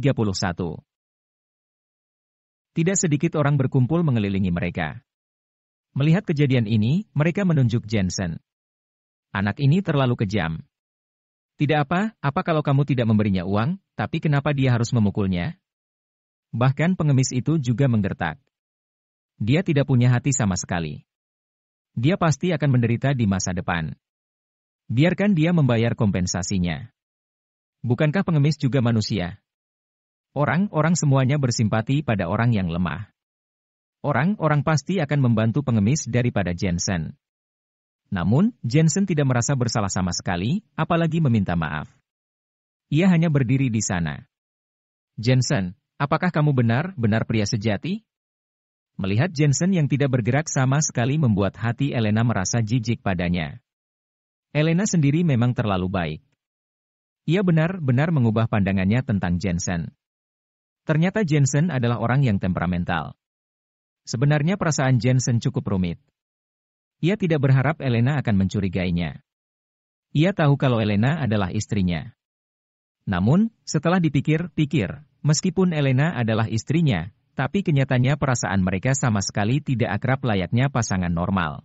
31. Tidak sedikit orang berkumpul mengelilingi mereka. Melihat kejadian ini, mereka menunjuk Jensen. Anak ini terlalu kejam. Tidak apa kalau kamu tidak memberinya uang, tapi kenapa dia harus memukulnya? Bahkan pengemis itu juga menggertak. Dia tidak punya hati sama sekali. Dia pasti akan menderita di masa depan. Biarkan dia membayar kompensasinya. Bukankah pengemis juga manusia? Orang-orang semuanya bersimpati pada orang yang lemah. Orang-orang pasti akan membantu pengemis daripada Jensen. Namun, Jensen tidak merasa bersalah sama sekali, apalagi meminta maaf. Ia hanya berdiri di sana. Jensen, apakah kamu benar-benar pria sejati? Melihat Jensen yang tidak bergerak sama sekali membuat hati Elena merasa jijik padanya. Elena sendiri memang terlalu baik. Ia benar-benar mengubah pandangannya tentang Jensen. Ternyata Jensen adalah orang yang temperamental. Sebenarnya perasaan Jensen cukup rumit. Ia tidak berharap Elena akan mencurigainya. Ia tahu kalau Elena adalah istrinya. Namun, setelah dipikir-pikir, meskipun Elena adalah istrinya, tapi kenyataannya perasaan mereka sama sekali tidak akrab layaknya pasangan normal.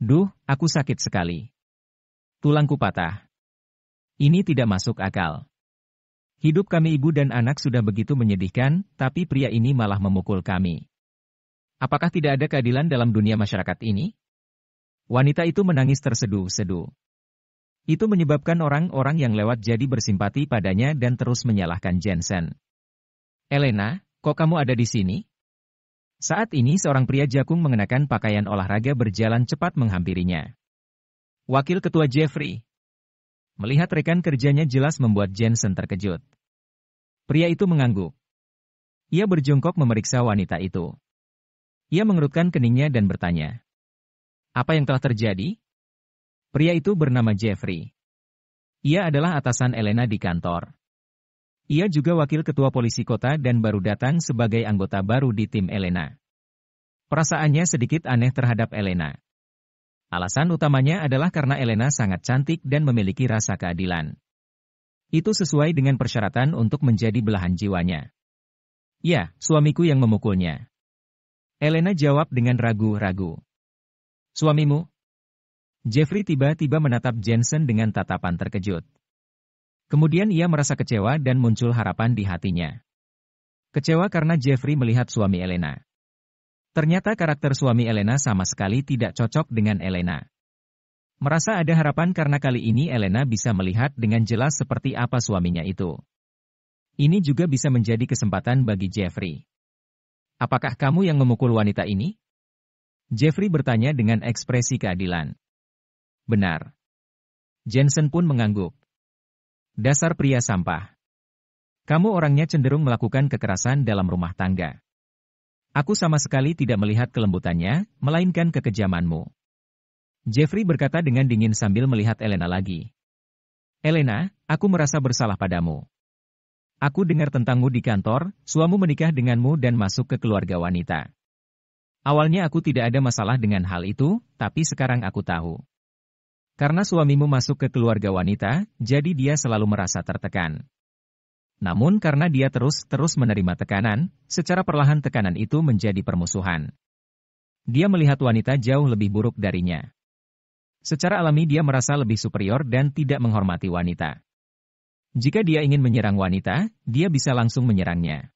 Duh, aku sakit sekali. Tulangku patah. Ini tidak masuk akal. Hidup kami ibu dan anak sudah begitu menyedihkan, tapi pria ini malah memukul kami. Apakah tidak ada keadilan dalam dunia masyarakat ini? Wanita itu menangis terseduh-seduh. Itu menyebabkan orang-orang yang lewat jadi bersimpati padanya dan terus menyalahkan Jensen. Elena, kok kamu ada di sini? Saat ini seorang pria jakung mengenakan pakaian olahraga berjalan cepat menghampirinya. Wakil Ketua Jeffrey. Melihat rekan kerjanya jelas membuat Jensen terkejut. Pria itu mengangguk. Ia berjongkok memeriksa wanita itu. Ia mengerutkan keningnya dan bertanya. Apa yang telah terjadi? Pria itu bernama Jeffrey. Ia adalah atasan Elena di kantor. Ia juga wakil ketua polisi kota dan baru datang sebagai anggota baru di tim Elena. Perasaannya sedikit aneh terhadap Elena. Alasan utamanya adalah karena Elena sangat cantik dan memiliki rasa keadilan. Itu sesuai dengan persyaratan untuk menjadi belahan jiwanya. Ya, suamiku yang memukulnya. Elena jawab dengan ragu-ragu. Suamimu? Jeffrey tiba-tiba menatap Jensen dengan tatapan terkejut. Kemudian ia merasa kecewa dan muncul harapan di hatinya. Kecewa karena Jeffrey melihat suami Elena. Ternyata karakter suami Elena sama sekali tidak cocok dengan Elena. Merasa ada harapan karena kali ini Elena bisa melihat dengan jelas seperti apa suaminya itu. Ini juga bisa menjadi kesempatan bagi Jeffrey. Apakah kamu yang memukul wanita ini? Jeffrey bertanya dengan ekspresi keadilan. Benar. Jensen pun mengangguk. Dasar pria sampah. Kamu orangnya cenderung melakukan kekerasan dalam rumah tangga. Aku sama sekali tidak melihat kelembutannya, melainkan kekejamanmu. Jeffrey berkata dengan dingin sambil melihat Elena lagi. Elena, aku merasa bersalah padamu. Aku dengar tentangmu di kantor, suamimu menikah denganmu dan masuk ke keluarga wanita. Awalnya aku tidak ada masalah dengan hal itu, tapi sekarang aku tahu. Karena suamimu masuk ke keluarga wanita, jadi dia selalu merasa tertekan. Namun karena dia terus menerima tekanan, secara perlahan tekanan itu menjadi permusuhan. Dia melihat wanita jauh lebih buruk darinya. Secara alami dia merasa lebih superior dan tidak menghormati wanita. Jika dia ingin menyerang wanita, dia bisa langsung menyerangnya.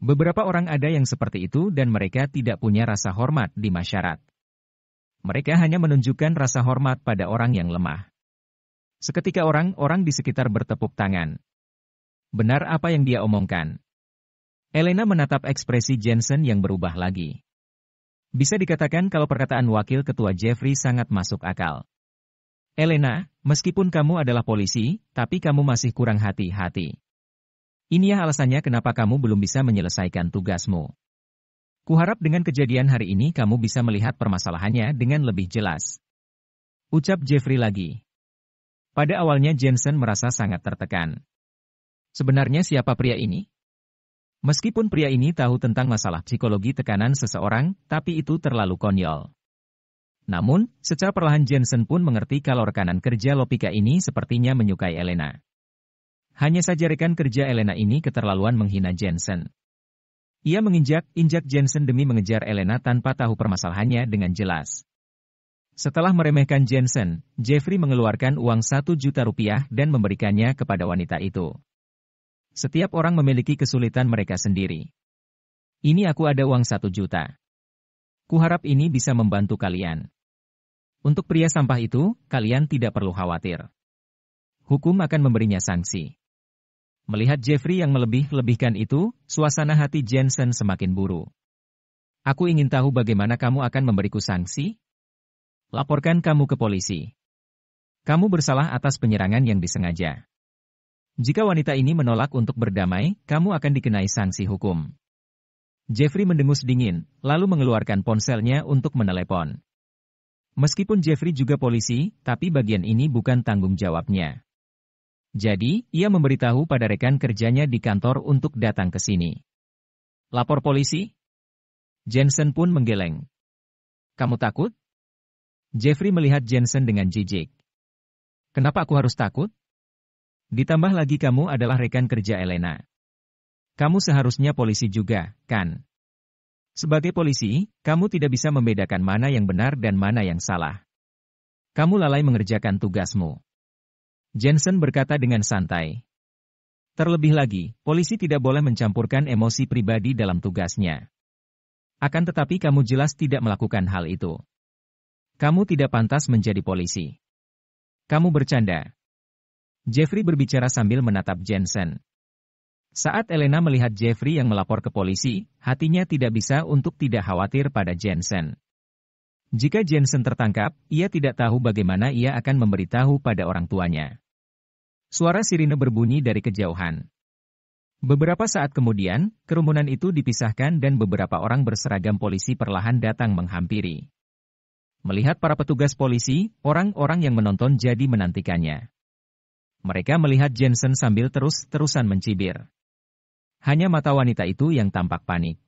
Beberapa orang ada yang seperti itu dan mereka tidak punya rasa hormat di masyarakat. Mereka hanya menunjukkan rasa hormat pada orang yang lemah. Seketika orang-orang di sekitar bertepuk tangan. Benar apa yang dia omongkan. Elena menatap ekspresi Jensen yang berubah lagi. Bisa dikatakan kalau perkataan wakil ketua Jeffrey sangat masuk akal. Elena, meskipun kamu adalah polisi, tapi kamu masih kurang hati-hati. Ini ya alasannya kenapa kamu belum bisa menyelesaikan tugasmu. Kuharap dengan kejadian hari ini kamu bisa melihat permasalahannya dengan lebih jelas. Ucap Jeffrey lagi. Pada awalnya Jensen merasa sangat tertekan. Sebenarnya siapa pria ini? Meskipun pria ini tahu tentang masalah psikologi tekanan seseorang, tapi itu terlalu konyol. Namun, secara perlahan Jensen pun mengerti kalau rekanan kerja Lopika ini sepertinya menyukai Elena. Hanya saja rekan kerja Elena ini keterlaluan menghina Jensen. Ia menginjak-injak Jensen demi mengejar Elena tanpa tahu permasalahannya dengan jelas. Setelah meremehkan Jensen, Jeffrey mengeluarkan uang 1 juta rupiah dan memberikannya kepada wanita itu. Setiap orang memiliki kesulitan mereka sendiri. Ini aku ada uang 1 juta. Kuharap ini bisa membantu kalian. Untuk pria sampah itu, kalian tidak perlu khawatir. Hukum akan memberinya sanksi. Melihat Jeffrey yang melebih-lebihkan itu, suasana hati Jensen semakin buruk. Aku ingin tahu bagaimana kamu akan memberiku sanksi? Laporkan kamu ke polisi. Kamu bersalah atas penyerangan yang disengaja. Jika wanita ini menolak untuk berdamai, kamu akan dikenai sanksi hukum. Jeffrey mendengus dingin, lalu mengeluarkan ponselnya untuk menelepon. Meskipun Jeffrey juga polisi, tapi bagian ini bukan tanggung jawabnya. Jadi, ia memberitahu pada rekan kerjanya di kantor untuk datang ke sini. Lapor polisi? Jensen pun menggeleng. Kamu takut? Jeffrey melihat Jensen dengan jijik. Kenapa aku harus takut? Ditambah lagi kamu adalah rekan kerja Elena. Kamu seharusnya polisi juga, kan? Sebagai polisi, kamu tidak bisa membedakan mana yang benar dan mana yang salah. Kamu lalai mengerjakan tugasmu. Jensen berkata dengan santai. Terlebih lagi, polisi tidak boleh mencampurkan emosi pribadi dalam tugasnya. Akan tetapi kamu jelas tidak melakukan hal itu. Kamu tidak pantas menjadi polisi. Kamu bercanda. Jeffrey berbicara sambil menatap Jensen. Saat Elena melihat Jeffrey yang melapor ke polisi, hatinya tidak bisa untuk tidak khawatir pada Jensen. Jika Jensen tertangkap, ia tidak tahu bagaimana ia akan memberitahu pada orang tuanya. Suara sirine berbunyi dari kejauhan. Beberapa saat kemudian, kerumunan itu dipisahkan dan beberapa orang berseragam polisi perlahan datang menghampiri. Melihat para petugas polisi, orang-orang yang menonton jadi menantikannya. Mereka melihat Jensen sambil terus-terusan mencibir. Hanya mata wanita itu yang tampak panik.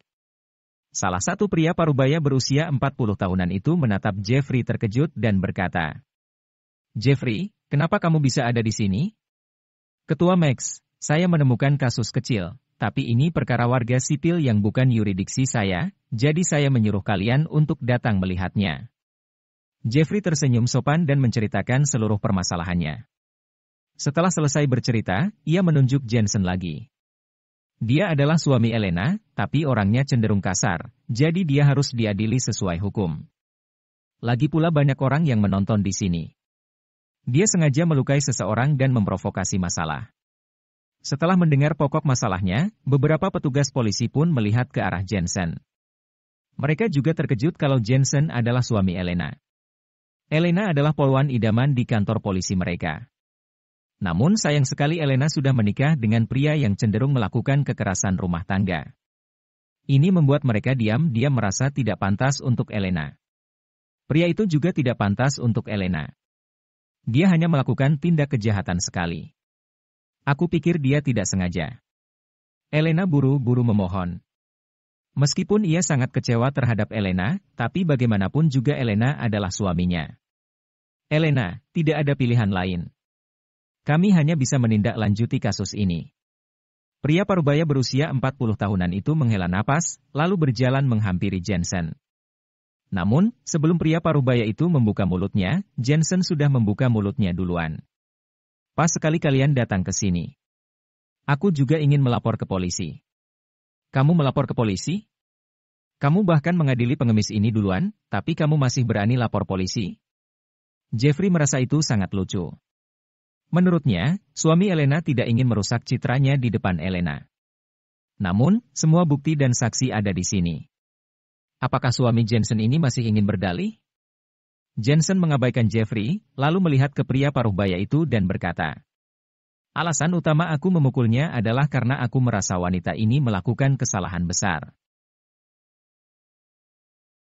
Salah satu pria parubaya berusia 40 tahunan itu menatap Jeffrey terkejut dan berkata, Jeffrey, kenapa kamu bisa ada di sini? Ketua Max, saya menemukan kasus kecil, tapi ini perkara warga sipil yang bukan yurisdiksi saya, jadi saya menyuruh kalian untuk datang melihatnya. Jeffrey tersenyum sopan dan menceritakan seluruh permasalahannya. Setelah selesai bercerita, ia menunjuk Jensen lagi. Dia adalah suami Elena, tapi orangnya cenderung kasar, jadi dia harus diadili sesuai hukum. Lagi pula banyak orang yang menonton di sini. Dia sengaja melukai seseorang dan memprovokasi masalah. Setelah mendengar pokok masalahnya, beberapa petugas polisi pun melihat ke arah Jensen. Mereka juga terkejut kalau Jensen adalah suami Elena. Elena adalah polwan idaman di kantor polisi mereka. Namun sayang sekali Elena sudah menikah dengan pria yang cenderung melakukan kekerasan rumah tangga. Ini membuat mereka diam-diam merasa tidak pantas untuk Elena. Pria itu juga tidak pantas untuk Elena. Dia hanya melakukan tindak kejahatan sekali. Aku pikir dia tidak sengaja. Elena buru-buru memohon. Meskipun ia sangat kecewa terhadap Elena, tapi bagaimanapun juga Elena adalah suaminya. Elena, tidak ada pilihan lain. Kami hanya bisa menindaklanjuti kasus ini. Pria parubaya berusia 40 tahunan itu menghela napas, lalu berjalan menghampiri Jensen. Namun, sebelum pria parubaya itu membuka mulutnya, Jensen sudah membuka mulutnya duluan. Pas sekali kalian datang ke sini. Aku juga ingin melapor ke polisi. Kamu melapor ke polisi? Kamu bahkan mengadili pengemis ini duluan, tapi kamu masih berani lapor polisi? Jeffrey merasa itu sangat lucu. Menurutnya, suami Elena tidak ingin merusak citranya di depan Elena. Namun, semua bukti dan saksi ada di sini. Apakah suami Jensen ini masih ingin berdalih? Jensen mengabaikan Jeffrey, lalu melihat ke pria parubaya itu dan berkata, alasan utama aku memukulnya adalah karena aku merasa wanita ini melakukan kesalahan besar.